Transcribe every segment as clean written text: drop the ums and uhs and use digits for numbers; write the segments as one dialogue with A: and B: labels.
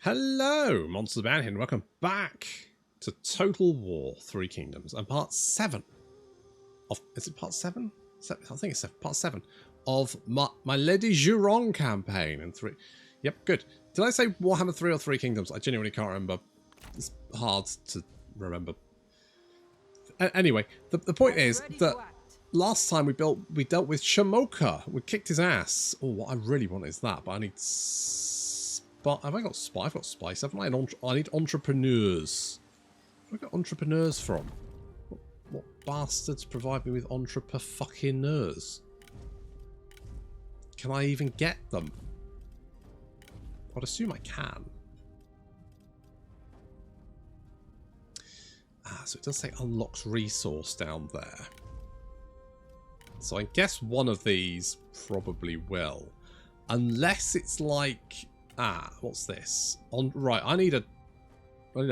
A: Hello, Monsters Band here, and welcome back to Total War 3 Kingdoms and part 7 of... Is it part 7? I think it's part 7 of my Lady Zhurong campaign and 3... Yep, good. Did I say Warhammer 3 or 3 Kingdoms? I genuinely can't remember. It's hard to remember. Anyway, the point is that last time we dealt with Shamoka. We kicked his ass. Oh, what I really want is that, but I need... Have I got spy? I've got spice, haven't I? I need entrepreneurs. Where have I got entrepreneurs from? What bastards provide me with entrepreneurs? Can I even get them? I'd assume I can. So it does say unlocks resource down there. So I guess one of these probably will. Unless it's like... what's this? Right, I need a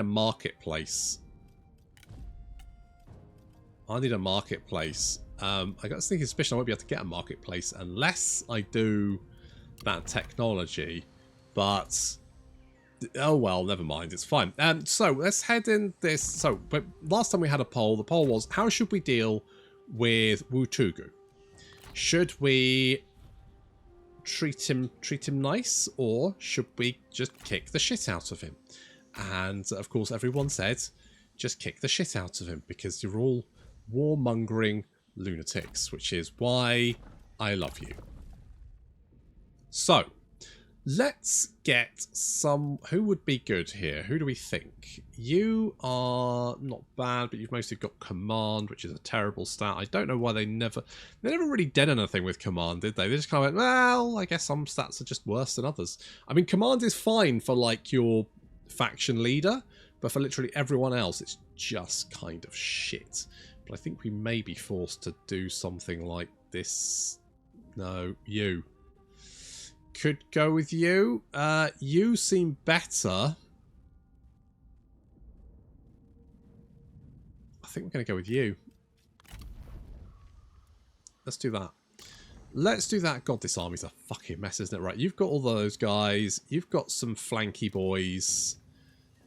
A: marketplace. I need a marketplace. I got a sneaking suspicion I won't be able to get a marketplace unless I do that technology. But oh well, never mind. It's fine. So let's head in this. So, but last time we had a poll. The poll was: how should we deal with Wutugu? Should we treat him nice, or should we just kick the shit out of him? And of course everyone said just kick the shit out of him because you're all warmongering lunatics, which is why I love you. So let's get some... Who would be good here? Who do we think? You are not bad, but you've mostly got command, which is a terrible stat. I don't know why they never really did anything with command, did they? They just kind of went, well, I guess some stats are just worse than others. I mean, command is fine for like your faction leader, but for literally everyone else, it's just kind of shit. But I think we may be forced to do something like this. No, you. Could go with you. You seem better. I think we're going to go with you. Let's do that. Let's do that. God, this army's a fucking mess, isn't it? Right, you've got all those guys. You've got some flanky boys.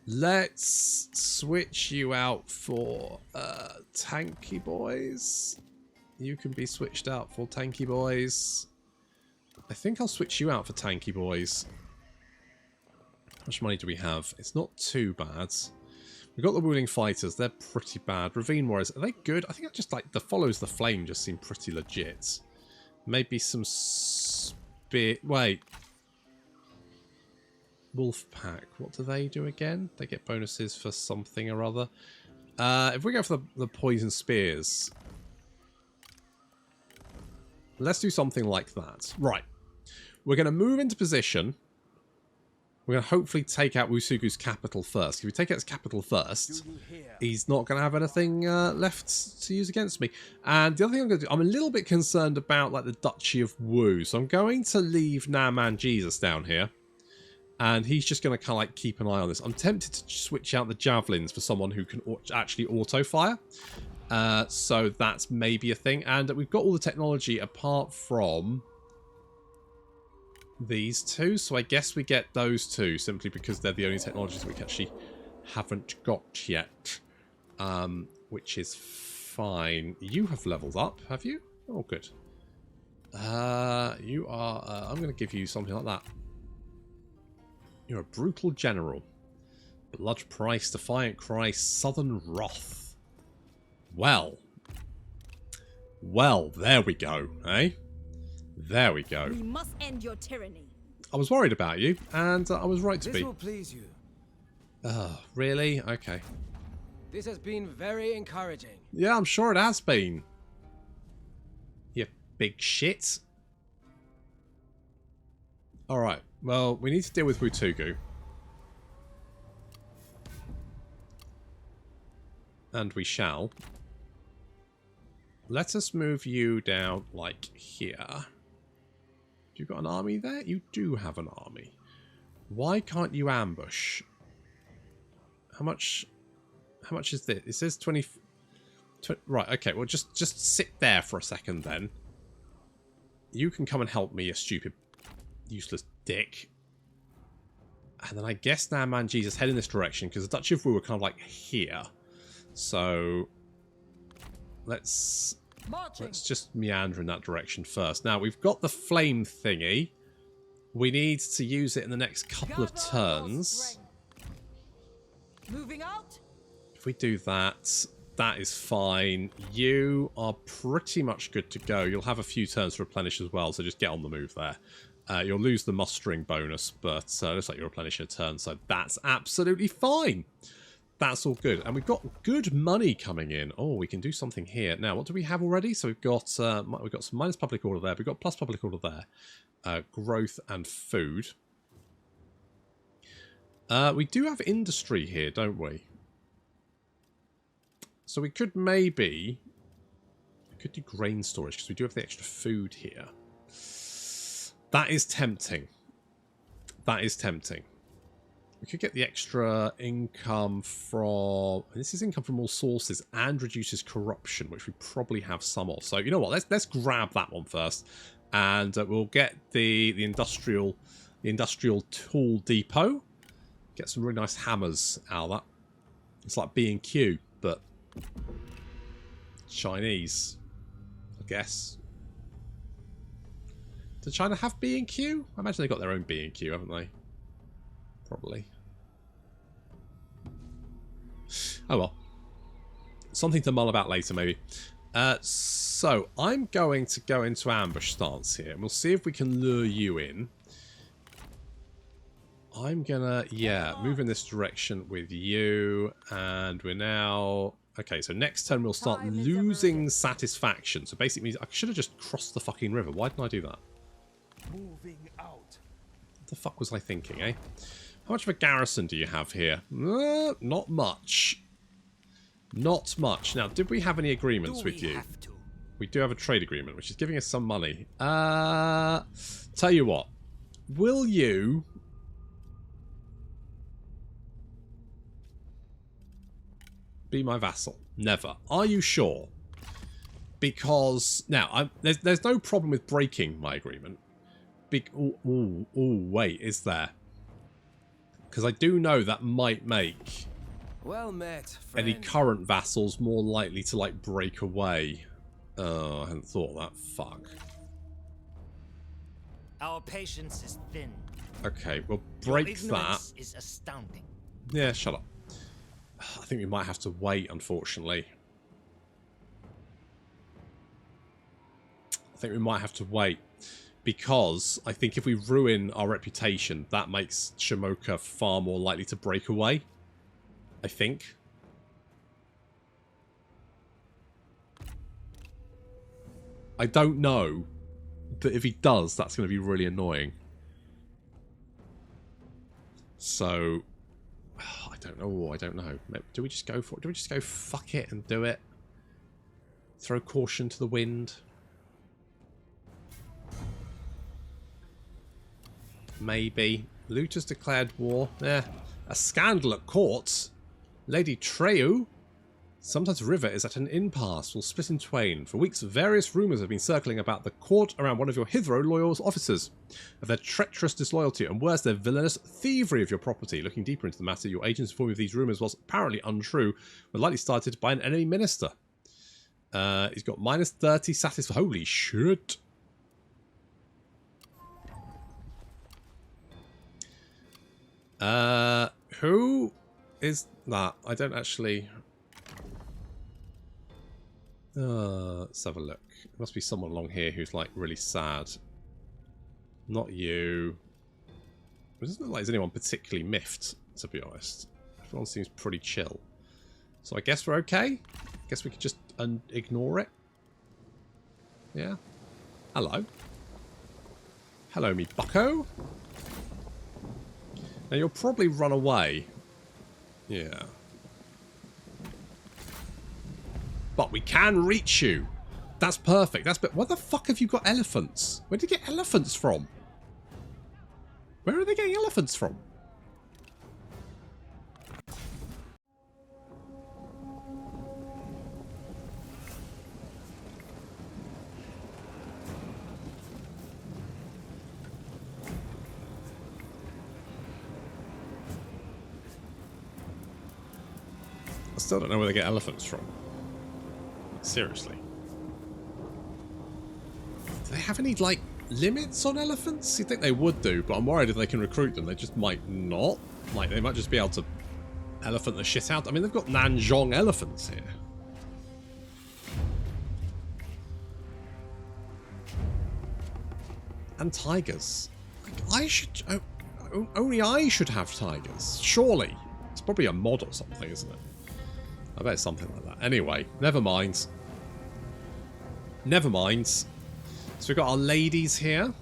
A: Let's switch you out for tanky boys. You can be switched out for tanky boys. I think I'll switch you out for tanky boys. How much money do we have? It's not too bad. We've got the Wooling Fighters. They're pretty bad. Ravine Warriors. Are they good? I think I just like the Follows the Flame just seem pretty legit. Maybe some spear... Wait. Wolf Pack. What do they do again? They get bonuses for something or other. If we go for the Poison Spears... Let's do something like that. Right. We're going to move into position. We're going to hopefully take out Wusugu's capital first. If we take out his capital first, he's not going to have anything left to use against me. And the other thing I'm going to do, I'm a little bit concerned about like the Duchy of Wu. So I'm going to leave Nanman Jesus down here. And he's just going to kind of like keep an eye on this. I'm tempted to switch out the javelins for someone who can actually auto-fire. So that's maybe a thing. And we've got all the technology apart from these two. So I guess we get those two simply because they're the only technologies we actually haven't got yet. Which is fine. You have leveled up, have you? Oh, good. You are... I'm going to give you something like that. You're a brutal general. Blood Price, Defiant Christ, Southern Wrath. Well, there we go, eh? There we go.
B: We must end your tyranny.
A: I was worried about you, and I was right to be.
C: This will please you.
A: Really? Okay.
C: This has been very encouraging.
A: Yeah, I'm sure it has been. You big shit. Alright, well, we need to deal with Wutugu. And we shall. Let us move you down, like, here. You got an army there? You do have an army. Why can't you ambush? How much is this? It says 20... Right, okay, well, just sit there for a second, then. You can come and help me, you stupid, useless dick. And then I guess Nanman Jesus head in this direction because the Duchy of Wu were kind of like here. So let's just meander in that direction first. Now we've got the flame thingy. We need to use it in the next couple of turns.
B: Moving out.
A: If we do that, that is fine. You are pretty much good to go. You'll have a few turns to replenish as well, so just get on the move there. You'll lose the mustering bonus, but looks like you're replenishing a turn, so that's absolutely fine. That's all good. And we've got good money coming in. Oh, we can do something here. Now, what do we have already? So we've got some minus public order there. We've got plus public order there. Growth and food. We do have industry here, don't we? So we could maybe... We could do grain storage, because we do have the extra food here. That is tempting. That is tempting. We could get the extra income from... This is income from all sources and reduces corruption, which we probably have some of. So, you know what? Let's grab that one first. And we'll get the industrial tool depot. Get some really nice hammers out of that. It's like B&Q, but Chinese, I guess. Does China have B&Q? I imagine they've got their own B&Q, haven't they? Probably. Oh well. Something to mull about later, maybe. So, I'm going to go into ambush stance here. And we'll see if we can lure you in. I'm gonna, yeah, move in this direction with you. And we're now... Okay, so next turn we'll start losing satisfaction. So basically, I should have just crossed the fucking river. Why didn't I do that?
D: Moving out.
A: What the fuck was I thinking, eh? How much of a garrison do you have here? Not much. Not much. Now, did we have any agreements with you? We do have a trade agreement, which is giving us some money. Tell you what. Will you... be my vassal? Never. Are you sure? Because... Now, there's no problem with breaking my agreement. Wait, is there? Because I do know that might make
C: Well met, friend.
A: any current vassals more likely to, like, break away. Oh, I hadn't thought of that. Fuck.
B: Our patience is thin.
A: Okay, we'll break
B: Your
A: that.
B: ignorance is astounding.
A: Yeah, shut up. I think we might have to wait, unfortunately. I think we might have to wait. Because I think if we ruin our reputation, that makes Shimoka far more likely to break away. I think. I don't know. But if he does, that's going to be really annoying. So... I don't know. I don't know. Do we just go for it? Do we just go fuck it and do it? Throw caution to the wind? Maybe. Looters declared war. A scandal at court. Lady Treu. Sometimes River is at an impasse. Will split in twain. For weeks, various rumours have been circling about the court around one of your Hithro loyal officers, of their treacherous disloyalty, and worse, their villainous thievery of your property. Looking deeper into the matter, your agents informed me of these rumours was apparently untrue, were likely started by an enemy minister. He's got minus 30 satisfaction. Holy shit. Who is that? I don't actually... let's have a look. There must be someone along here who's like really sad. Not you. It doesn't look like there's anyone particularly miffed, to be honest. Everyone seems pretty chill. So I guess we're okay. I guess we could just ignore it. Yeah. Hello. Hello, me bucko. Now you'll probably run away. Yeah. But we can reach you. That's perfect. What the fuck have you got elephants? Where did you get elephants from? Where are they getting elephants from? Still don't know where they get elephants from. Seriously. Do they have any, like, limits on elephants? You'd think they would do, but I'm worried if they can recruit them, they just might not. Like, they might just be able to elephant the shit out. I mean, they've got Nanjong elephants here. And tigers. Like, only I should have tigers. Surely. It's probably a mod or something, isn't it? I bet it's something like that. Anyway, never mind. Never mind. So we've got our ladies here.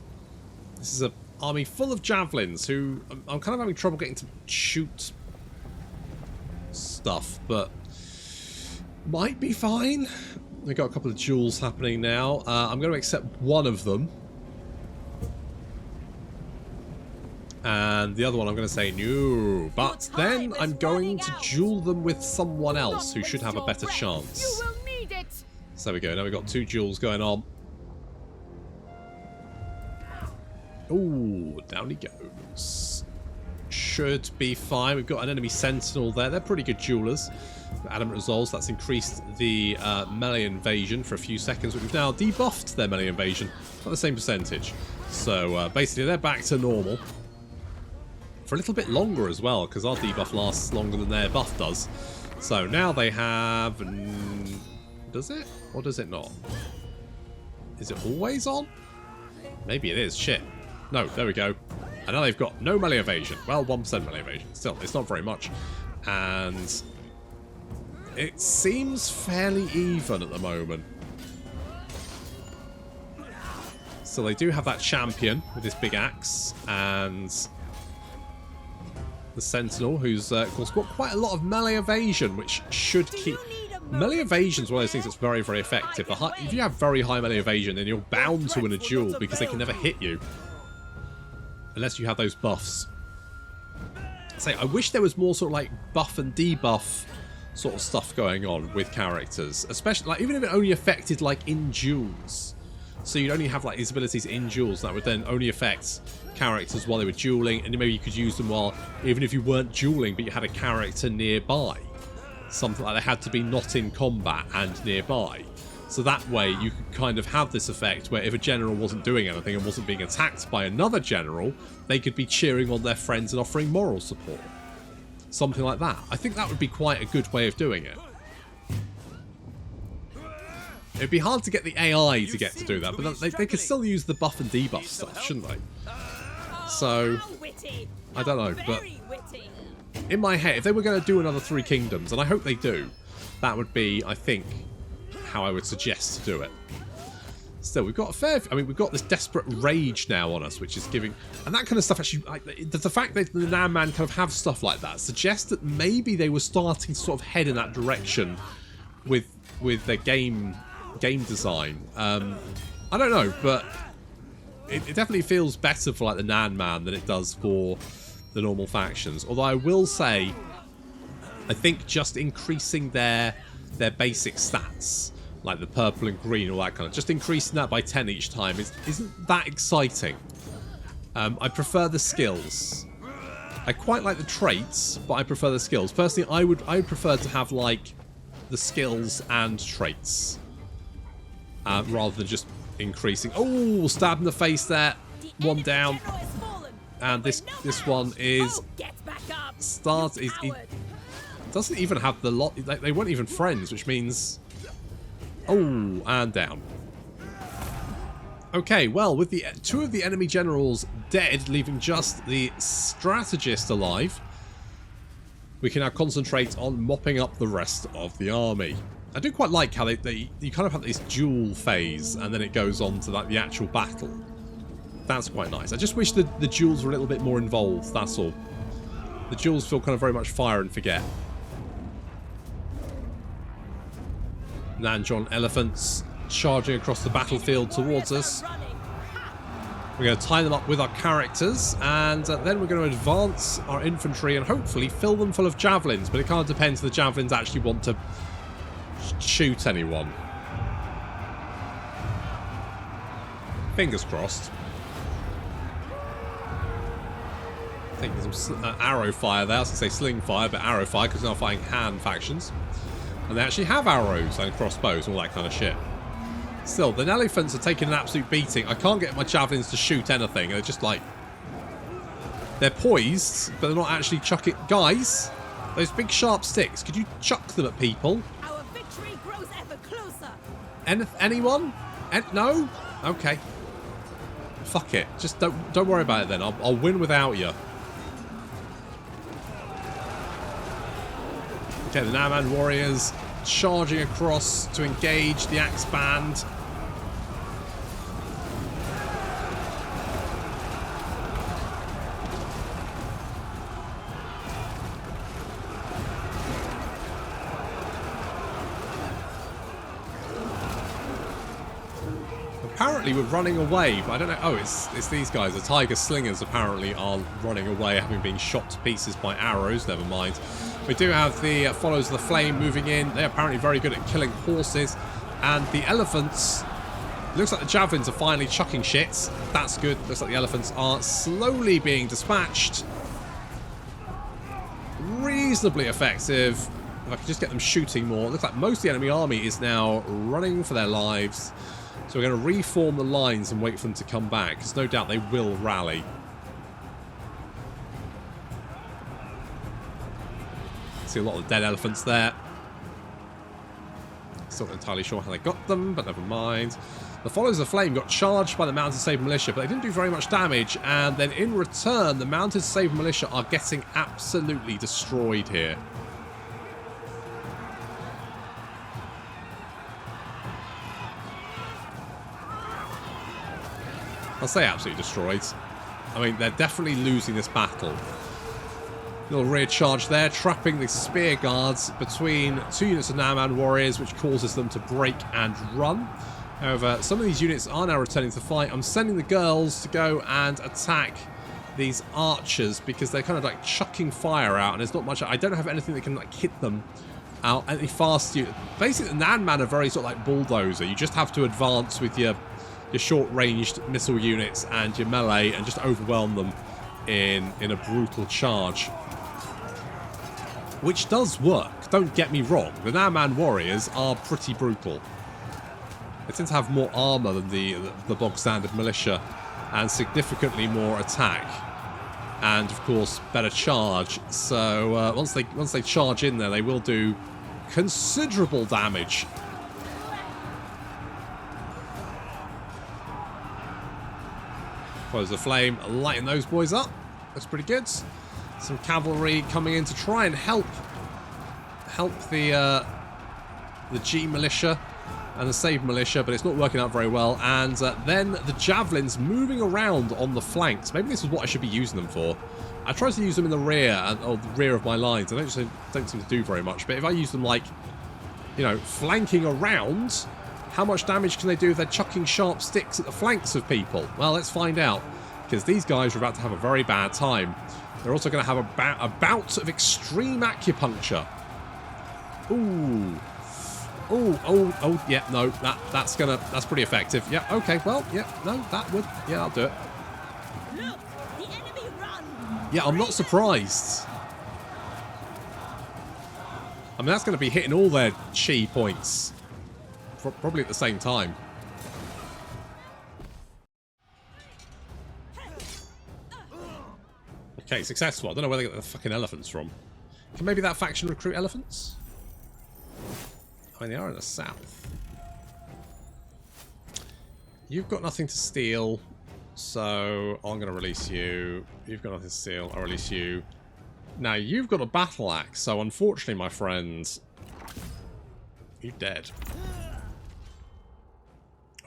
A: This is an army full of javelins who... I'm kind of having trouble getting to shoot stuff, but might be fine. We've got a couple of duels happening now. I'm going to accept one of them. And the other one I'm going to say no. But then I'm going to duel them with someone else who should have a better chance. So there we go. Now we've got 2 duels going on. Ooh, down he goes. Should be fine. We've got an enemy sentinel there. They're pretty good duelers. Adamant resolves. That's increased the melee invasion for a few seconds. But we've now debuffed their melee invasion. Not the same percentage. So basically they're back to normal. For a little bit longer as well, because our debuff lasts longer than their buff does. So now they have... Does it? Or does it not? Is it always on? Maybe it is. Shit. No, there we go. And now they've got no melee evasion. Well, 1% melee evasion. Still, it's not very much. And it seems fairly even at the moment. So they do have that champion with his big axe. And the sentinel, who's of course got quite a lot of melee evasion, which should keep... Melee evasion is one of those things that's very, very effective. If you have very high melee evasion, then you're bound to win a duel because they can never hit you. Unless you have those buffs. I wish there was more sort of like buff and debuff sort of stuff going on with characters. Especially, like, even if it only affected, like, in duels. So you'd only have, like, these abilities in duels that would then only affect characters while they were dueling, and maybe you could use them while, even if you weren't dueling, but you had a character nearby. Something like they had to be not in combat and nearby. So that way you could kind of have this effect where if a general wasn't doing anything and wasn't being attacked by another general, they could be cheering on their friends and offering moral support. Something like that. I think that would be quite a good way of doing it. It'd be hard to get the AI to get to do that, but they could still use the buff and debuff stuff, shouldn't they? So, I don't know, but in my head, if they were going to do another 3 Kingdoms, and I hope they do, that would be, I think, how I would suggest to do it. Still, we've got a fair... I mean, we've got this desperate rage now on us, which is giving... And that kind of stuff actually... Like, the fact that the Nanman kind of have stuff like that suggests that maybe they were starting to sort of head in that direction with their game design. I don't know, but it definitely feels better for like the Nanman than it does for the normal factions. Although I will say, I think just increasing their basic stats, like the purple and green, all that kind of, just increasing that by 10 each time isn't that exciting. I prefer the skills. I quite like the traits, but I prefer the skills. Personally, I would prefer to have like the skills and traits. Rather than just increasing. Oh, stab in the face there. One down. And this one is he doesn't even have the lot. They weren't even friends, which means... Oh, and down. Okay, well, with the 2 of the enemy generals dead, leaving just the strategist alive, we can now concentrate on mopping up the rest of the army. I do quite like how you kind of have this duel phase, and then it goes on to like the actual battle. That's quite nice. I just wish the duels were a little bit more involved, that's all. The duels feel kind of very much fire and forget. Nanjong elephants charging across the battlefield towards us. We're going to tie them up with our characters, and then we're going to advance our infantry and hopefully fill them full of javelins, but it kind of depends if the javelins actually want to shoot anyone. Fingers crossed. Taking some arrow fire there. I was going to say sling fire, but arrow fire because they're not fighting hand factions. And they actually have arrows and crossbows and all that kind of shit. Still, the elephants are taking an absolute beating. I can't get my javelins to shoot anything. They're just like... They're poised, but they're not actually chucking... Guys, those big sharp sticks, could you chuck them at people?
E: Our victory grows ever closer.
A: Anyone? No? Okay. Fuck it. Just don't worry about it then. I'll win without you. Okay, the Nanman warriors charging across to engage the axe band. Apparently we're running away, but I don't know. Oh, it's these guys. The Tiger Slingers apparently are running away, having been shot to pieces by arrows. Never mind. We do have the Followers of the Flame moving in. They're apparently very good at killing horses. And the elephants... Looks like the javelins are finally chucking shit. That's good. Looks like the elephants are slowly being dispatched. Reasonably effective. If I could just get them shooting more. Looks like most of the enemy army is now running for their lives. So we're going to reform the lines and wait for them to come back, because no doubt they will rally. See a lot of dead elephants there. Still not entirely sure how they got them, but never mind. The Followers of the Flame got charged by the Mounted Saber Militia, but they didn't do very much damage, and then in return, the Mounted Saber Militia are getting absolutely destroyed here. I'll say absolutely destroyed. I mean, they're definitely losing this battle. Little rear charge there, trapping the spear guards between two units of Nanman warriors, which causes them to break and run. However, some of these units are now returning to the fight. I'm sending the girls to go and attack these archers because they're kind of like chucking fire out, and there's not much. I don't have anything that can like hit them out any faster. Basically, the Nanman are very sort of like bulldozer. You just have to advance with your short-ranged missile units and your melee and just overwhelm them in a brutal charge. Which does work, don't get me wrong. The Nanman warriors are pretty brutal. They tend to have more armour than the bog standard militia and significantly more attack. And of course, better charge. So once they charge in there, they will do considerable damage. Close the flame, lighting those boys up. That's pretty good. Some cavalry coming in to try and help the G militia and the Saber militia, but it's not working out very well. And then the javelins moving around on the flanks. Maybe this is what I should be using them for. I try to use them in the rear or the rear of my lines. I don't seem to do very much. But if I use them like, you know, flanking around, how much damage can they do if they're chucking sharp sticks at the flanks of people? Well, let's find out, because these guys are about to have a very bad time. They're also going to have a bout of extreme acupuncture. Ooh. Oh, yeah, no, that's pretty effective. Yeah, okay, well, yeah, no, that would, yeah, I'll do it.
E: Look, the enemy run.
A: Yeah, I'm not surprised. I mean, that's going to be hitting all their chi points. Probably at the same time. Okay, successful. I don't know where they get the fucking elephants from. Can maybe that faction recruit elephants? I mean, they are in the south. You've got nothing to steal, so I'm going to release you. You've got nothing to steal, I'll release you. Now, you've got a battle axe, so unfortunately, my friends, you're dead.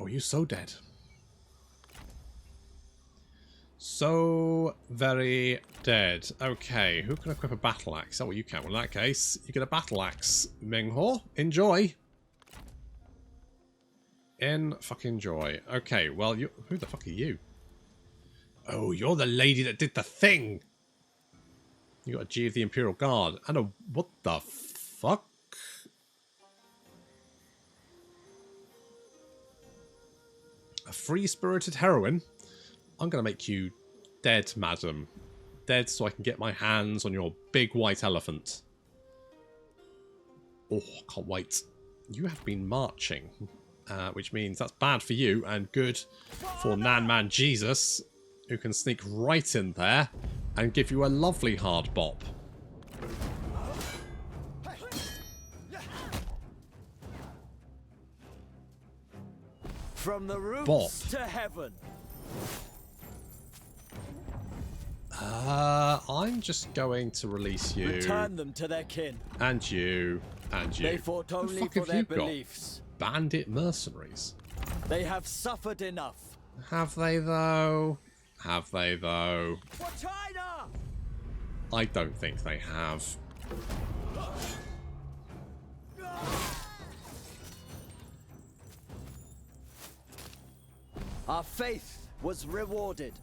A: Oh, you're so dead. So very dead. Okay, who can equip a battle axe? Oh, well, you can. Well, in that case, you get a battle axe. Mingho, enjoy. Fucking joy. Okay, well, you. Who the fuck are you? Oh, you're the lady that did the thing. You got a G of the Imperial Guard and a what the fuck? A free-spirited heroine. I'm going to make you dead, madam. dead so I can get my hands on your big white elephant. Oh, can't wait. You have been marching, which means that's bad for you and good for Nanman Jesus, who can sneak right in there and give you a lovely hard bop.
C: From the roots
A: Bop.
C: to heaven.
A: I'm just going to release you.
C: Return them to their kin.
A: And you. And you.
C: They fought
A: Who the
C: only
A: fuck
C: for
A: have
C: their
A: you got?
C: beliefs.
A: Bandit mercenaries.
C: They have suffered enough.
A: Have they though? Have they though?
C: For China!
A: I don't think they have.
C: Our faith was rewarded.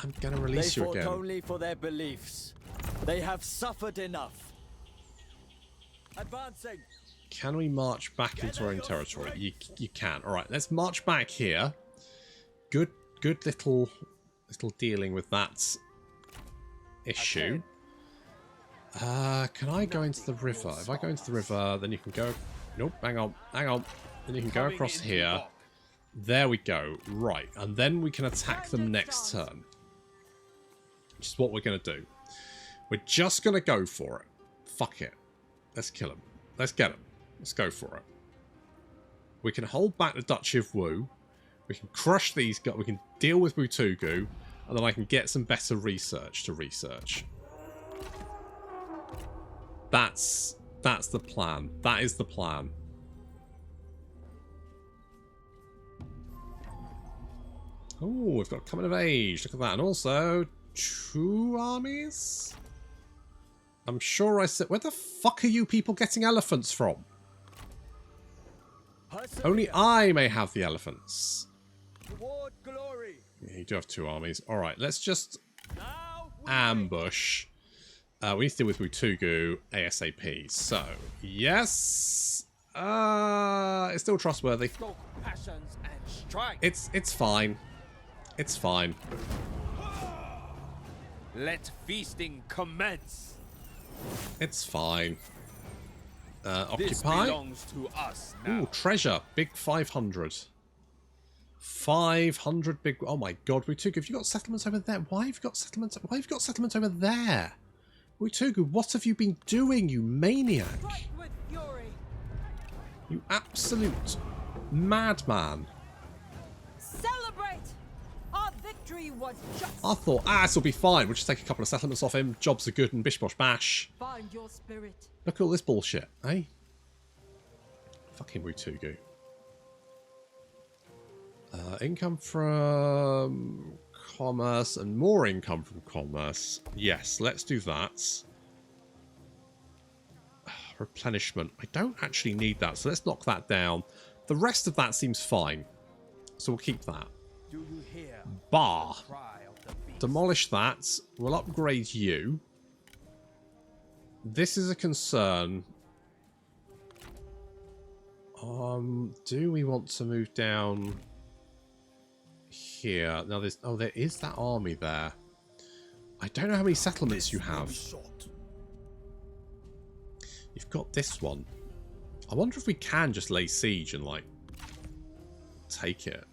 A: I'm gonna release
C: They
A: you
C: fought
A: again.
C: only for their beliefs. They have suffered enough. Advancing.
A: Can we march back into our own territory? You can. All right, let's march back here. Good little dealing with that issue. Can I go into the river? If I go into the river, then you can go. Nope. Hang on. Then you can go across here. There we go. Right, and then we can attack them next turn. Which is what we're going to do. We're just going to go for it. Fuck it. Let's kill him. Let's get him. Let's go for it. We can hold back the Duchy of Wu. We can crush these guys. We can deal with Wutugu. And then I can get some better research to research. That's the plan. That is the plan. Oh, we've got coming of age. Look at that. And also 2 armies? I'm sure I said... Where the fuck are you people getting elephants from? Only I may have the elephants.
C: Toward glory.
A: Yeah, you do have 2 armies. Alright, let's just
C: Now
A: ambush. We need to deal with Wutugu ASAP. So, yes. It's still trustworthy.
D: Stoke passions and strike.
A: It's fine. It's fine.
D: Let feasting commence.
A: It's fine.
D: This
A: Occupy.
D: belongs to us now.
A: Ooh, treasure. Big 500. 500 big... Oh my god, Wutugu, have you got settlements over there? Why have you got settlements... Why have you got settlements over there? Wutugu, what have you been doing, you maniac?
E: Strike with fury.
A: You absolute madman.
E: Celebrate! Our victory was just.
A: I thought, this will be fine. We'll just take a couple of settlements off him. Jobs are good and bish bosh bash.
E: Find your spirit.
A: Look at all this bullshit, eh? Fucking Wutugu. Income from commerce and more income from commerce. Yes, let's do that. Replenishment. I don't actually need that, so let's knock that down. The rest of that seems fine, so we'll keep that.
D: Do you hear
A: Bar.
D: the cry of the beast?
A: Demolish that. We'll upgrade you. This is a concern. Do we want to move down here? Now there's... Oh, there is that army there. I don't know how many settlements you have. You've got this one. I wonder if we can just lay siege and, like, take it.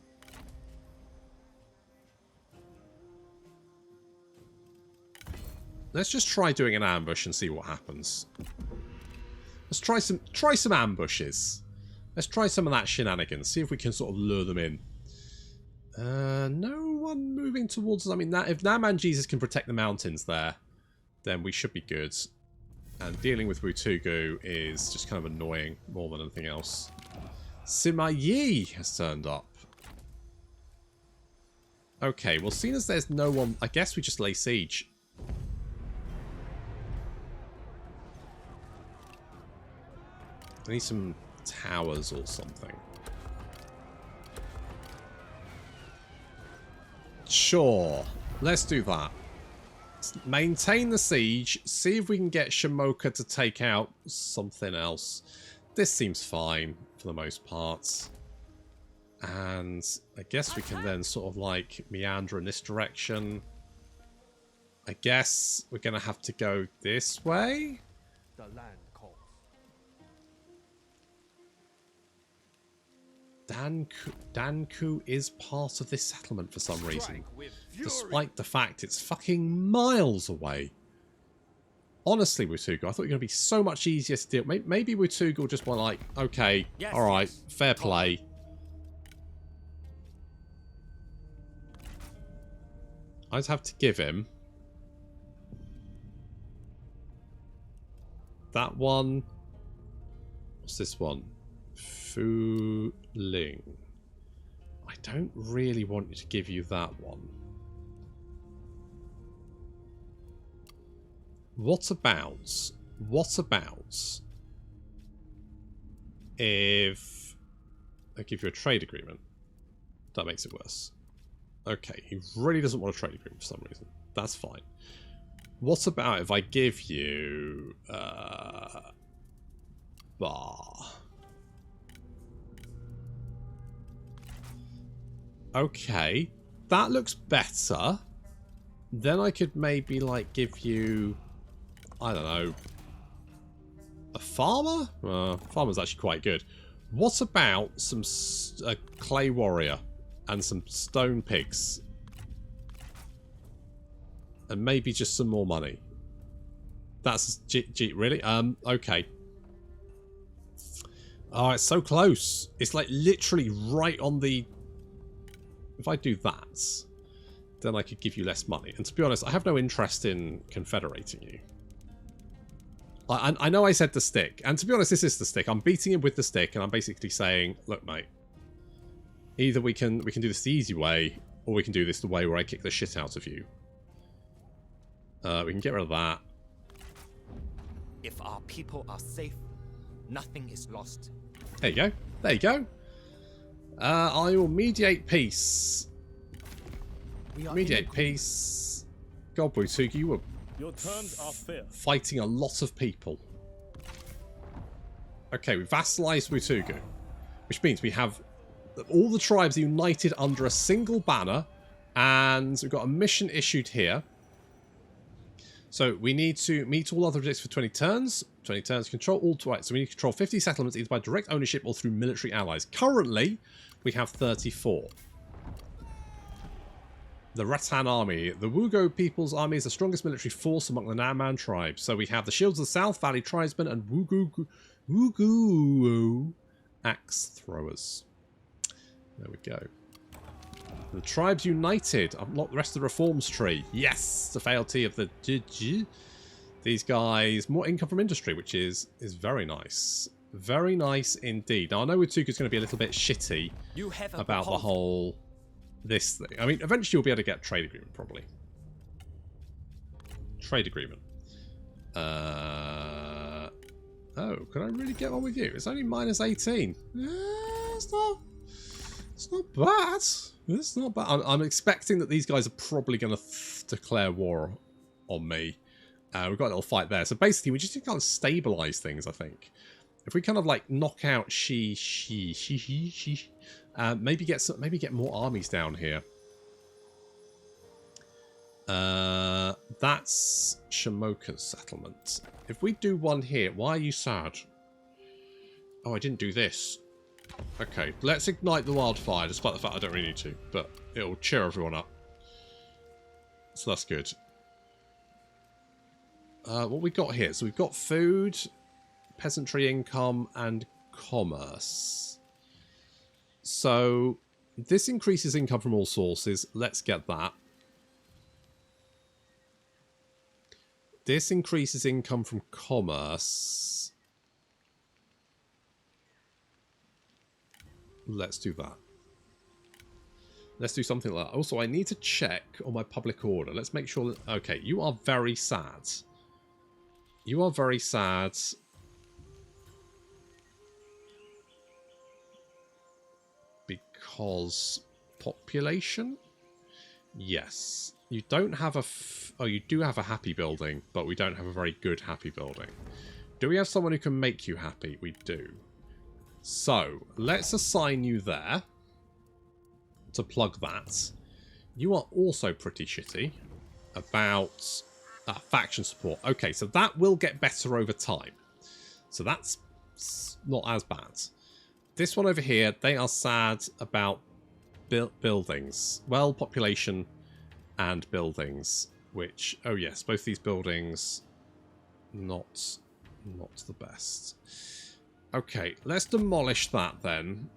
A: Let's just try doing an ambush and see what happens. Let's try some ambushes. Let's try some of that shenanigans. See if we can sort of lure them in. No one moving towards us. I mean, if Nanman Jesus can protect the mountains there, then we should be good. And dealing with Wutugu is just kind of annoying more than anything else. Sima Yi has turned up. Okay, well, seeing as there's no one, I guess we just lay siege. I need some towers or something. Sure, let's do that. Let's maintain the siege, see if we can get Shamoka to take out something else. This seems fine for the most part. And I guess we can then sort of like meander in this direction. I guess we're going to have to go this way.
D: The land calls.
A: Danku is part of this settlement for some reason.
D: Strike with fury.
A: Despite the fact it's fucking miles away. Honestly, Wutugu, I thought you were going to be so much easier to deal. Maybe Wutugu will just be like, okay,
B: Yes,
A: alright,
B: yes.
A: fair play. I just have to give him that one. What's this one? Fu Ling. I don't really want to give you that one. What about if I give you a trade agreement? That makes it worse. Okay, he really doesn't want a trade agreement for some reason. That's fine. What about if I give you bar? Okay, that looks better. Then I could maybe like give you, I don't know, a farmer? Farmer's actually quite good. What about some clay warrior and some stone pigs? And maybe just some more money. That's really? Okay. Oh, it's so close. It's like literally right on the... If I do that, then I could give you less money. And to be honest, I have no interest in confederating you. I know I said the stick, and to be honest, this is the stick. I'm beating him with the stick, and I'm basically saying, look, mate, either we can do this the easy way, or we can do this the way where I kick the shit out of you. We can get rid of that.
B: If our people are safe, nothing is lost.
A: There you go. There you go. I will mediate peace. Mediate peace. God, Wutugu, you were
D: Your terms are fair.
A: fighting a lot of people. Okay, we vassalized Wutugu, which means we have all the tribes united under a single banner, and we've got a mission issued here. So we need to meet all other objectives for 20 turns. 20 turns, control all twice. So we need to control 50 settlements either by direct ownership or through military allies. Currently, we have 34. The Rattan army. The Wugo people's army is the strongest military force among the Nanman tribes. So we have the Shields of the South Valley tribesmen and Wugu axe throwers. There we go. The tribes united. Unlock the rest of the reforms tree. Yes, the fealty of the GG. These guys, more income from industry, which is very nice. Very nice indeed. Now I know Wutugu's going to be a little bit shitty about the whole this thing. I mean, eventually you'll be able to get a trade agreement, probably. Trade agreement. Oh, can I really get on with you? It's only minus 18. It's not bad. It's not bad. I'm expecting that these guys are probably going to declare war on me. We've got a little fight there. So basically, we just need to kind of stabilize things, I think. If we kind of like knock out maybe get more armies down here. That's Shamoka's settlement. If we do one here, why are you sad? Oh, I didn't do this. Okay, let's ignite the wildfire, despite the fact I don't really need to, but it'll cheer everyone up. So that's good. What we got here? So we've got food, peasantry income, and commerce. So this increases income from all sources. Let's get that. This increases income from commerce. Let's do that. Let's do something like that. Also, I need to check on my public order. Let's make sure that... Okay, you are very sad. You are very sad. Because population? Yes. You don't have a... Oh, you do have a happy building, but we don't have a very good happy building. Do we have someone who can make you happy? We do. So, let's assign you there to plug that. You are also pretty shitty. about faction support. Okay, so that will get better over time. So that's not as bad. This one over here, they are sad about buildings. Well, population and buildings, which, oh yes, both these buildings, not the best. Okay, let's demolish that then.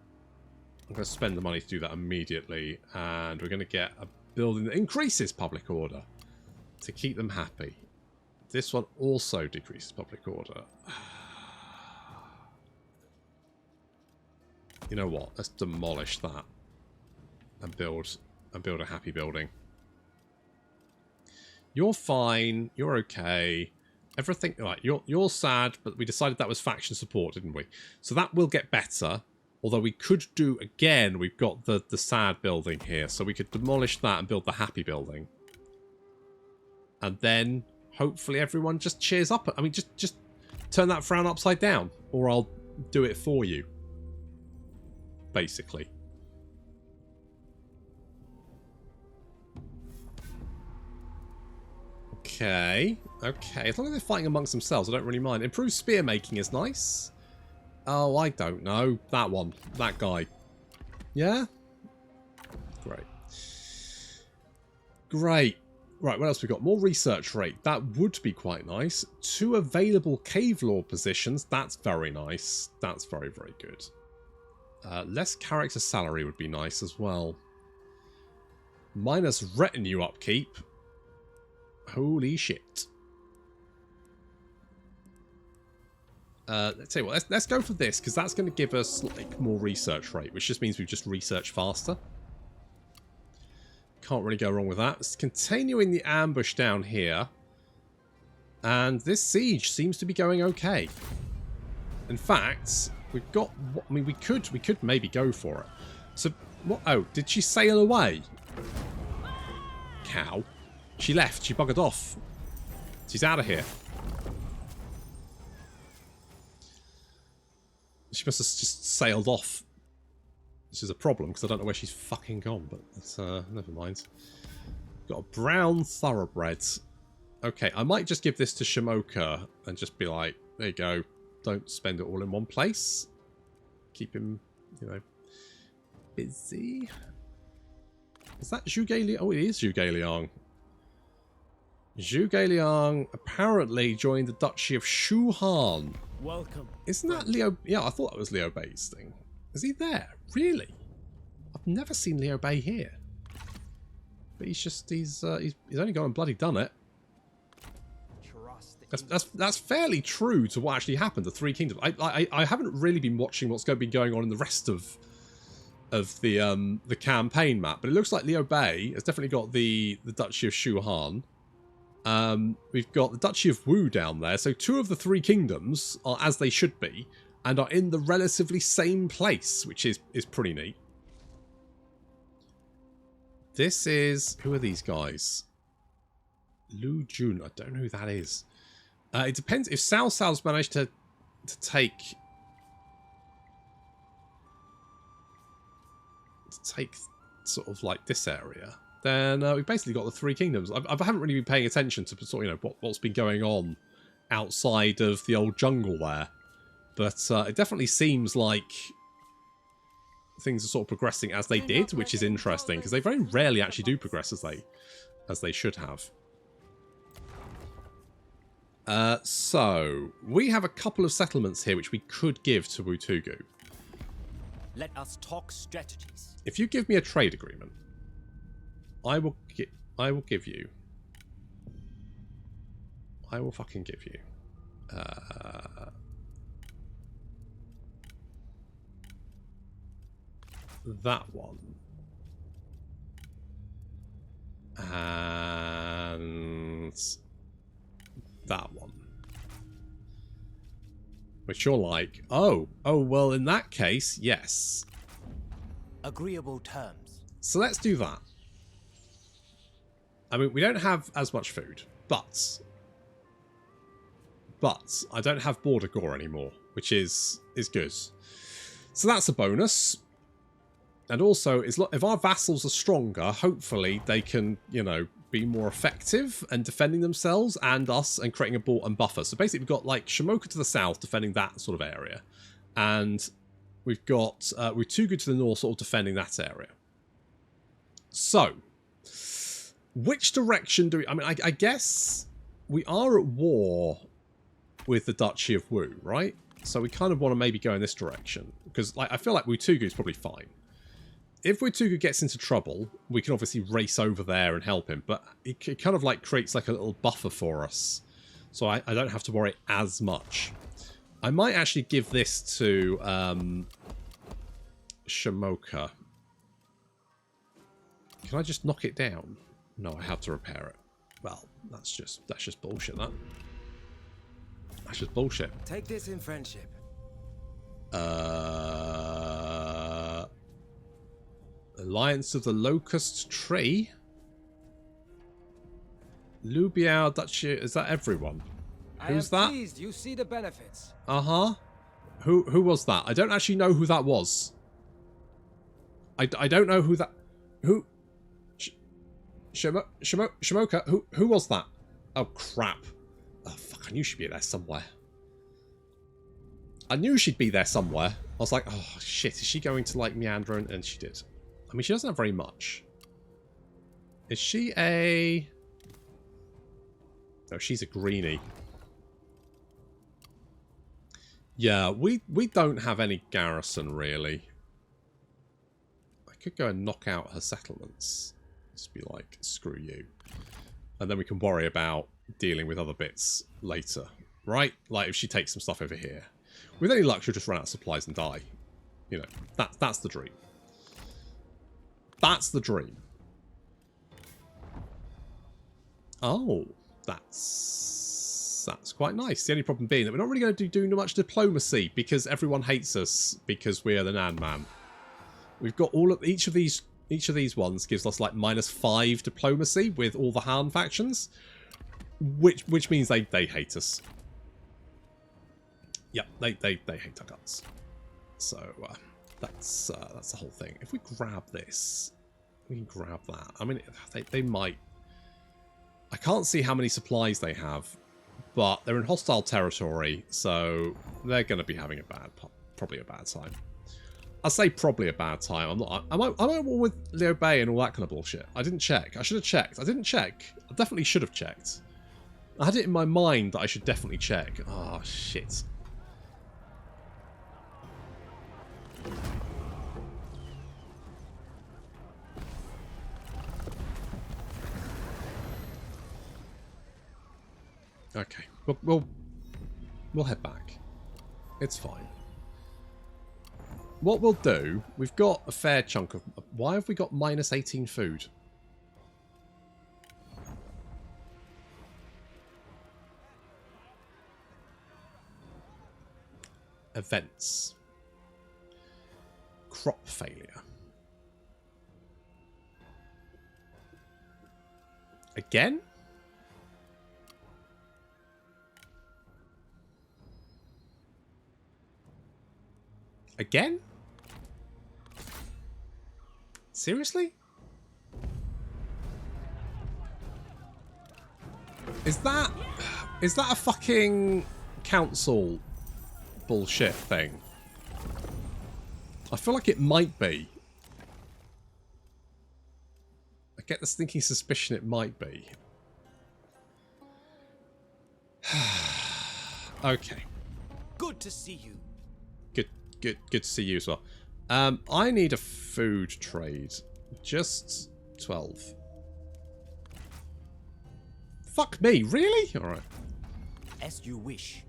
A: I'm going to spend the money to do that immediately, and we're going to get a building that increases public order to keep them happy. This one also decreases public order. You know what? Let's demolish that and build a happy building. You're fine. You're okay. Everything right. You're sad, but we decided that was faction support, didn't we? So that will get better. Although we could do again. We've got the sad building here, so we could demolish that and build the happy building. And then hopefully everyone just cheers up. I mean, just turn that frown upside down, or I'll do it for you. Basically. Okay. Okay. As long as they're fighting amongst themselves, I don't really mind. Improved spear making is nice. Oh, I don't know. That one. That guy. Yeah? Great. Great. Right, what else we got? More research rate. That would be quite nice. 2 available cave lord positions. That's very nice. That's very, very good. Less character salary would be nice as well. Minus retinue upkeep. Holy shit. Let's tell you what, let's go for this, because that's going to give us like more research rate, which just means we've just researched faster. Can't really go wrong with that. It's continuing the ambush down here. And this siege seems to be going okay. In fact, we've got... I mean, we could maybe go for it. So, what? Oh, did she sail away? Cow. She left. She buggered off. She's out of here. She must have just sailed off. This is a problem, because I don't know where she's fucking gone, but that's, never mind. Got a brown thoroughbred. Okay, I might just give this to Shamoka and just be like, there you go. Don't spend it all in one place. Keep him, you know, busy. Is that Zhuge Liang? Oh, it is Zhuge Liang. Zhuge Liang apparently joined the Duchy of Shuhan.
C: Welcome.
A: Isn't that Liu? Yeah, I thought that was Liu Bei's thing. Is he there? Really? I've never seen Liu Bei here. But he's only gone and bloody done it. That's fairly true to what actually happened to Three Kingdoms. I haven't really been watching what's been going on in the rest of the campaign map, but it looks like Liu Bei has definitely got the Duchy of Shuhan. We've got the Duchy of Wu down there, so 2 of the 3 kingdoms are as they should be, and are in the relatively same place, which is pretty neat. This is... who are these guys? Lu Jun, I don't know who that is. It depends if Cao Cao's managed to take sort of like this area. Then we've basically got the 3 kingdoms. I haven't really been paying attention to sort of, you know, what's been going on outside of the old jungle there, but it definitely seems like things are sort of progressing as they did, which is interesting because they very rarely actually do progress as they should have. So we have a couple of settlements here which we could give to Wutugu.
B: Let us talk strategies.
A: If you give me a trade agreement, I will give you. I will fucking give you. That one. And that one. Which you're like, oh, well, in that case, yes.
B: Agreeable terms.
A: So let's do that. I mean, we don't have as much food, but I don't have border gore anymore, which is good. So that's a bonus. And also, if our vassals are stronger, hopefully they can, you know, be more effective and defending themselves and us and creating a ball and buffer. So basically we've got like Shimoka to the south defending that sort of area. And we've got we're too good to the north sort of defending that area. So which direction do we... I mean, I guess we are at war with the Duchy of Wu, right? So we kind of want to maybe go in this direction. Because like, I feel like Wutugu is probably fine. If Wutugu gets into trouble, we can obviously race over there and help him. But it kind of like creates like a little buffer for us. So I don't have to worry as much. I might actually give this to Shimoka. Can I just knock it down? No, I have to repair it. Well, that's just bullshit, that. That's just bullshit.
F: Take this in friendship.
A: Alliance of the Locust Tree. Lubiao Duchy. Is that everyone? Who's that?
F: Pleased you see the benefits.
A: Uh-huh. Who was that? I don't actually know who that was. I don't know who that... Who... Shimoka? Who was that? Oh, crap. Oh, fuck. I knew she'd be there somewhere. I knew she'd be there somewhere. I was like, oh, shit. Is she going to, like, meander? And she did. I mean, she doesn't have very much. Is she a... No, she's a greenie. Yeah, we don't have any garrison, really. I could go and knock out her settlements. Just be like, screw you. And then we can worry about dealing with other bits later. Right? Like, if she takes some stuff over here. With any luck, she'll just run out of supplies and die. You know, that's the dream. That's the dream. Oh, that's quite nice. The only problem being that we're not really going to do much diplomacy because everyone hates us because we are the Nanman. We've got all of each of these ones gives us like -5 diplomacy with all the Han factions, which means they hate us. Yep, they hate our guts. So that's the whole thing. If we grab this, we can grab that. I mean, they might. I can't see how many supplies they have, but they're in hostile territory, so they're going to be having probably a bad time. I say probably a bad time. I'm not. I'm at war with Liu Bei and all that kind of bullshit. I didn't check. I should have checked. I didn't check. I definitely should have checked. I had it in my mind that I should definitely check. Oh shit. Okay, we'll head back. It's fine. What we'll do, we've got a fair chunk of... Why have we got -18 food? Events. Crop failure. Again? Again? Seriously? Is that a fucking council bullshit thing? I feel like it might be. I get the sneaky suspicion it might be. Okay.
B: Good to see you.
A: Good to see you as well. I need a food trade. Just 12. Fuck me, really? Alright.
B: As you wish.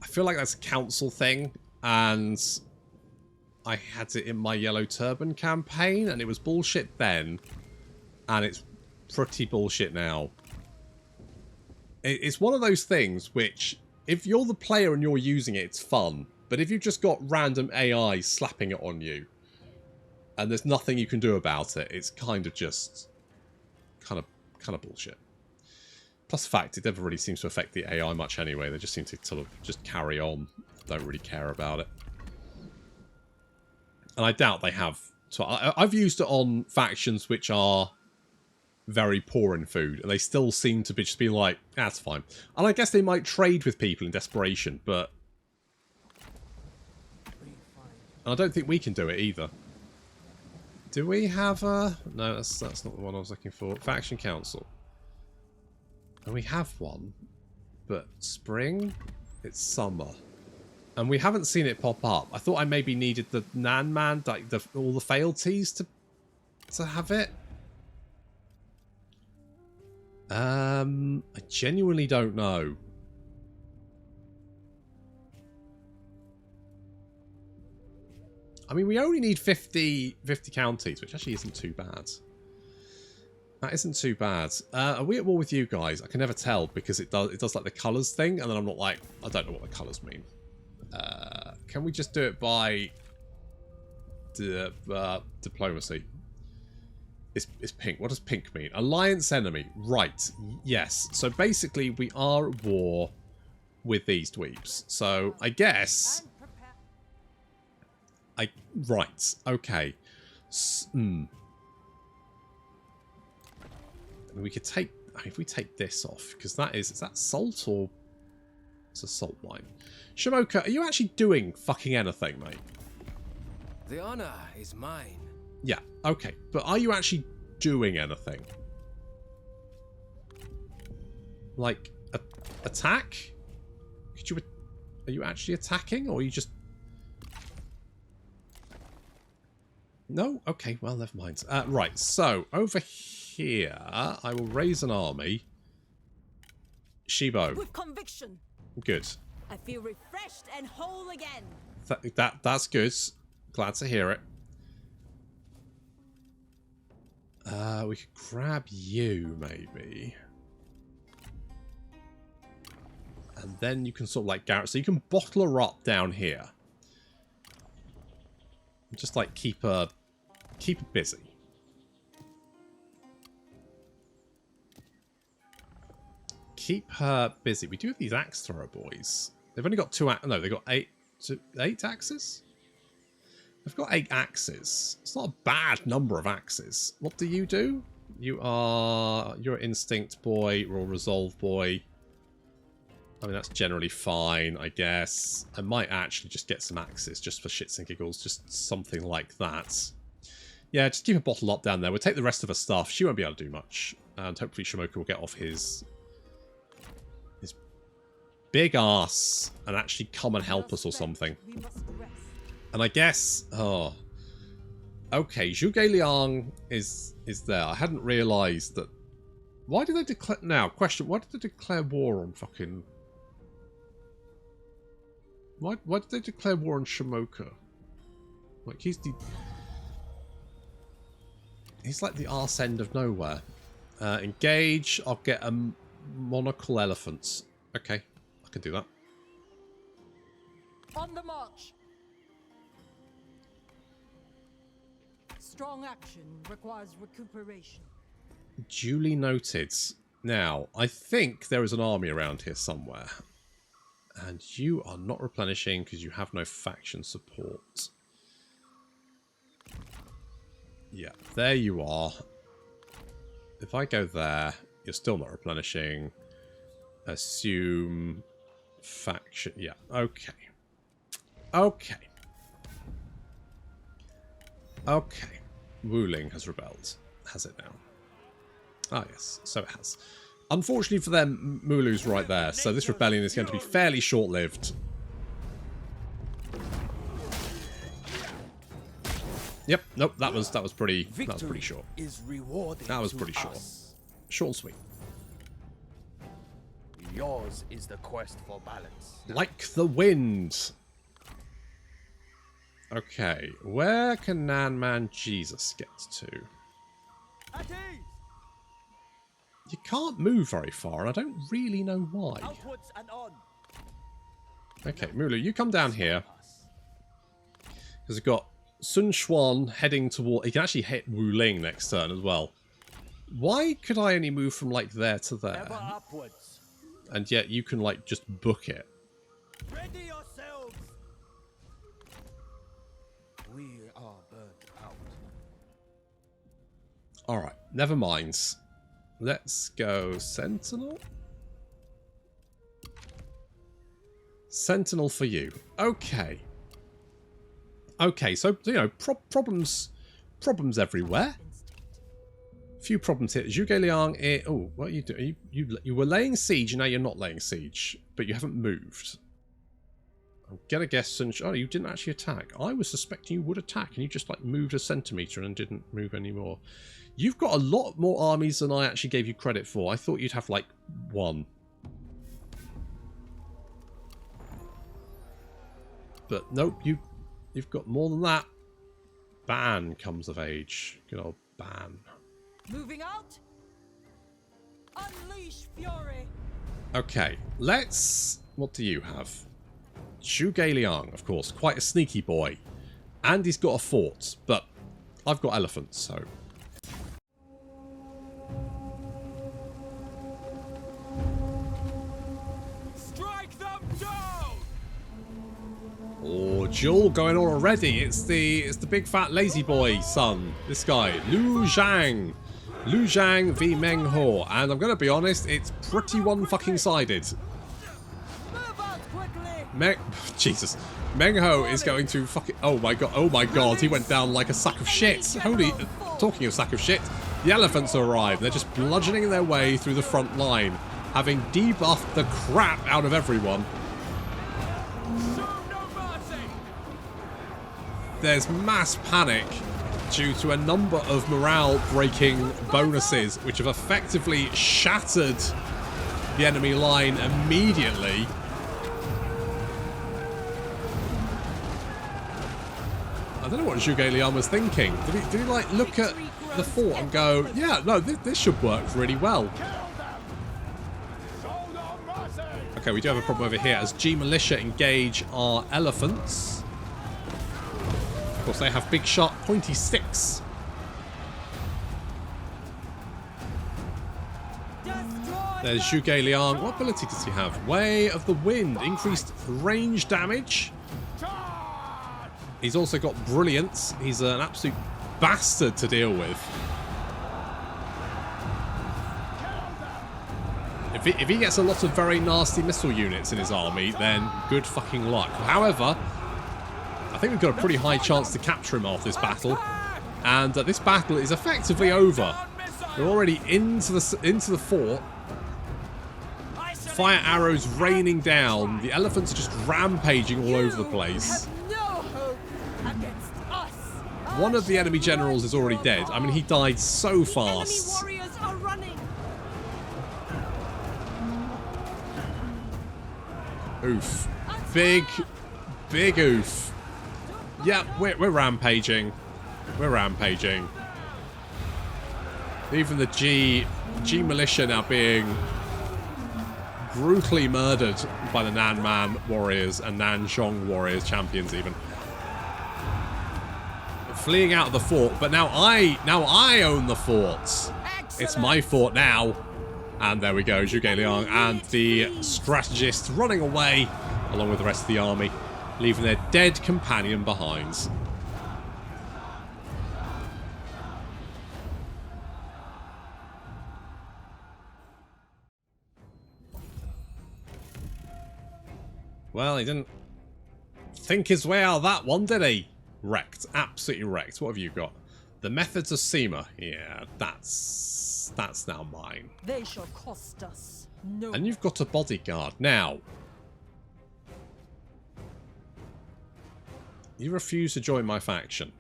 A: I feel like that's a council thing, and I had it in my Yellow Turban campaign, and it was bullshit then, and it's pretty bullshit now. It's one of those things which, if you're the player and you're using it, it's fun. But if you've just got random AI slapping it on you, and there's nothing you can do about it, it's kind of just kind of bullshit. Plus the fact it never really seems to affect the AI much anyway. They just seem to sort of just carry on. Don't really care about it. And I doubt they have. So I've used it on factions which are very poor in food, and they still seem to be just be like, that's fine. And I guess they might trade with people in desperation, but I don't think we can do it either. Do we have a... No, that's not the one I was looking for. Faction Council. And we have one, but spring, it's summer. And we haven't seen it pop up. I thought I maybe needed the Nanman, like all the fealties to have it. I genuinely don't know. I mean, we only need 50 counties, which actually isn't too bad. That isn't too bad. Are we at war with you guys? I can never tell because it does like the colours thing, and then I'm not like, I don't know what the colours mean. Can we just do it by diplomacy? It's pink. What does pink mean? Alliance enemy. Right. Yes. So basically, we are at war with these dweebs. So I guess. Right. Okay. We could take. I mean, if we take this off, because is that salt or it's a salt mine? Shamoka, are you actually doing fucking anything, mate?
F: The honor is mine.
A: Yeah, okay. But are you actually doing anything? Like, attack? Are you actually attacking, or are you just... No? Okay, well, never mind. Right, so, over here, I will raise an army. Shibo.
E: With conviction.
A: Good.
E: I feel refreshed and whole again.
A: That's good. Glad to hear it. We could grab you, maybe. And then you can sort of like Garrett. So you can bottle her up down here. Just like keep her busy. Keep her busy. We do have these axe thrower boys. They've only got 2 axes. No, they've got 8 axes? They've got 8 axes. It's not a bad number of axes. What do? You're an instinct boy, or a resolve boy. I mean, that's generally fine, I guess. I might actually just get some axes just for shits and giggles. Just something like that. Yeah, just keep a bottle up down there. We'll take the rest of her stuff. She won't be able to do much. And hopefully Shamoka will get off his big ass and actually come and help us or something. And I guess... Oh. Okay, Zhuge Liang is there. I hadn't realised that... Why did they declare... Now, question. Why did they declare war on fucking... Why did they declare war on Shamoka? Like, he's like the arse end of nowhere. Engage. I'll get a monocle elephants. Okay. I can do that.
E: On the march. Strong action requires recuperation.
A: Duly noted. Now, I think there is an army around here somewhere. And you are not replenishing because you have no faction support. Yeah, there you are. If I go there, you're still not replenishing. Assume faction. Yeah, okay. Okay. Okay. Wuling has rebelled. Has it now? Ah, yes. So it has. Unfortunately for them, Mulu's right there, so this rebellion is going to be fairly short-lived. Yep, nope, that was pretty short. That was pretty short. Short and sweet.
D: Yours is the quest for balance.
A: Like the wind. Okay, where can Nanman Jesus get to? You can't move very far, and I don't really know why.
C: Outwards and on.
A: Okay, Mulu, you come down here. Because we've got Sun Xuan heading toward... He can actually hit Wuling next turn as well. Why could I only move from, like, there to there?
C: Ever upwards.
A: And yet you can, like, just book it.
C: Ready yourselves. We are burnt out.
A: Alright, never mind. let's go Sentinel. Sentinel for you. Okay. Okay, so, you know, problems everywhere. Few problems here. Zhuge Liang, oh, what are you doing? You were laying siege, and now you're not laying siege, but you haven't moved. I'm gonna guess, oh, you didn't actually attack. I was suspecting you would attack, and you just, like, moved a centimetre and didn't move anymore. You've got a lot more armies than I actually gave you credit for. I thought you'd have, like, one. But nope, you've got more than that. Ban comes of age. Good old Ban.
E: Moving out. Unleash fury.
A: Okay, let's... What do you have? Zhuge Liang, of course. Quite a sneaky boy. And he's got a fort, but I've got elephants, so...
D: Strike them down!
A: Oh, duel going on already. It's the big fat lazy boy son. This guy, Liu Zhang. Liu Zhang v Meng Ho. And I'm going to be honest, it's pretty one-fucking-sided. Jesus. Meng Ho is going to fucking... Oh my god, he went down like a sack of shit. Holy... Talking of sack of shit, the elephants arrive. They're just bludgeoning their way through the front line, having debuffed the crap out of everyone. There's mass panic due to a number of morale-breaking bonuses, which have effectively shattered the enemy line immediately. I don't know what Zhuge Liang was thinking. Did he like look at the fort and go, yeah, no, this should work really well. Okay, we do have a problem over here as G Militia engage our elephants. Of course, they have big, sharp, pointy sticks. There's Zhuge Liang. What ability does he have? Way of the Wind. Increased range damage. He's also got Brilliance. He's an absolute bastard to deal with. If he gets a lot of very nasty missile units in his army, then good fucking luck. However... I think we've got a pretty high chance to capture him after this battle, and this battle is effectively over. We're already into the fort. Fire arrows raining down. The elephants are just rampaging all over the place. One of the enemy generals is already dead. I mean, he died so fast. Oof. Big oof. Yeah, we're rampaging. We're rampaging. Even the G Militia now being brutally murdered by the Nanman warriors and Nanzhong warriors, champions even. Fleeing out of the fort, but now I own the fort. It's my fort now. And there we go, Zhuge Liang and the strategist running away along with the rest of the army, leaving their dead companion behind. Well, he didn't think his way out of that one, did he? Wrecked. Absolutely wrecked. What have you got? The Methods of Sema. Yeah, that's now mine.
E: They shall cost us no.
A: And you've got a bodyguard. Now, you refuse to join my faction.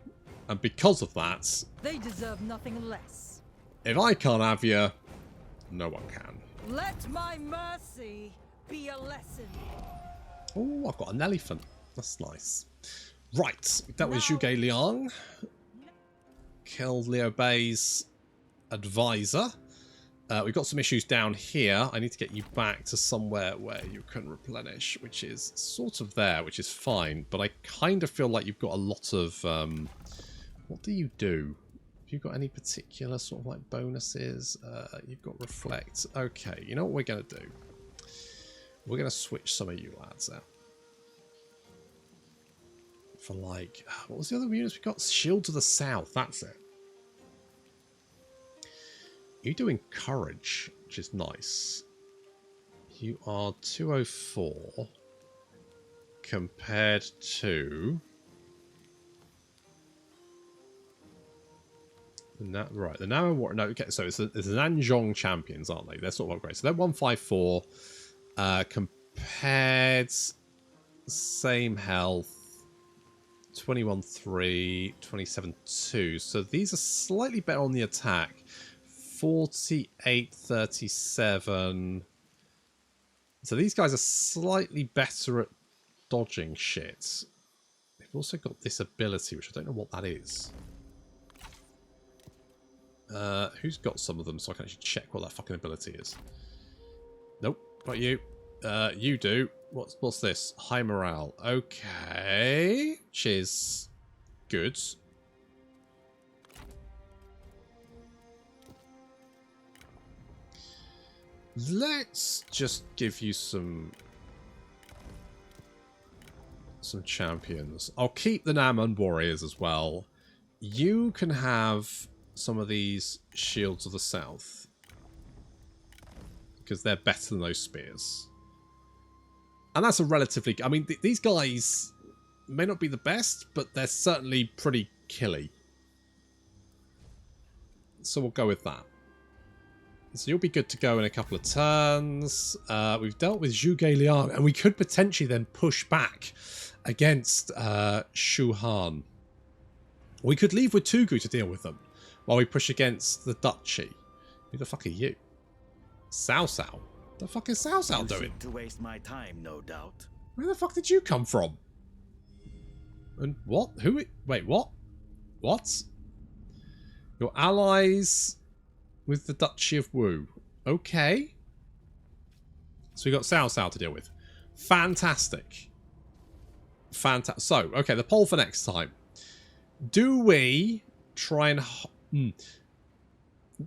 A: And because of that...
E: They deserve nothing less.
A: If I can't have you, no one can.
E: Let my mercy be a lesson.
A: Oh, I've got an elephant. That's nice. Right, that was Zhuge Liang. Killed Liu Bei's advisor. We've got some issues down here. I need to get you back to somewhere where you can replenish, which is sort of there, which is fine. But I kind of feel like you've got a lot of... what do you do? Have you got any particular sort of like bonuses? You've got Reflect. Okay, you know what we're going to do? We're going to switch some of you lads out. For like... What was the other units we got? Shield to the South. That's it. You're doing courage, which is nice. You are 204 compared to... Right, the Naman War... No, okay, so it's the Nanzhong champions, aren't they? They're sort of upgrades. So they're 154 compared... Same health. 21-3, 27-2. So these are slightly better on the attack. 48-37. So these guys are slightly better at dodging shit. They've also got this ability, which I don't know what that is. Who's got some of them so I can actually check what that fucking ability is? Nope, not you. You do. What's this? High morale. Okay. Which is good. Let's just give you some champions. I'll keep the Nanman warriors as well. You can have some of these shields of the south. Because they're better than those spears. And that's a relatively... I mean, these guys may not be the best, but they're certainly pretty killy. So we'll go with that. So you'll be good to go in a couple of turns. We've dealt with Zhuge Liang, and we could potentially then push back against Shu Han. We could leave with Tugu to deal with them, while we push against the Duchy. Who the fuck are you? Cao Cao? The fuck is Cao Cao doing?
C: To waste my time, no doubt.
A: Where the fuck did you come from? And what? Who? Wait, what? What? Your allies with the Duchy of Wu. Okay. So we got Cao Cao to deal with. Fantastic. Fantastic. So, okay, the poll for next time. Do we try and...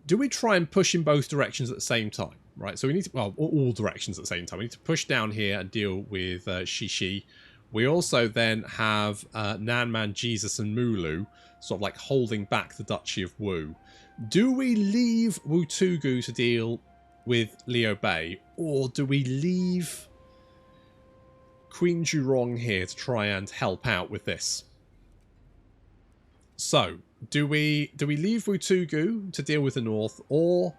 A: Do we try and push in both directions at the same time? Right, so we need to, well, all directions at the same time. We need to push down here and deal with Shishi. We also then have Nanman, Jesus, and Mulu sort of like holding back the Duchy of Wu. Do we leave Wu Tugu to deal with Liu Bei, or do we leave Queen Zhurong here to try and help out with this? So, do we leave Wu Tugu to deal with the north, or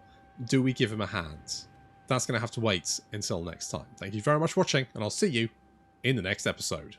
A: do we give him a hand? That's going to have to wait until next time. Thank you very much for watching, and I'll see you in the next episode.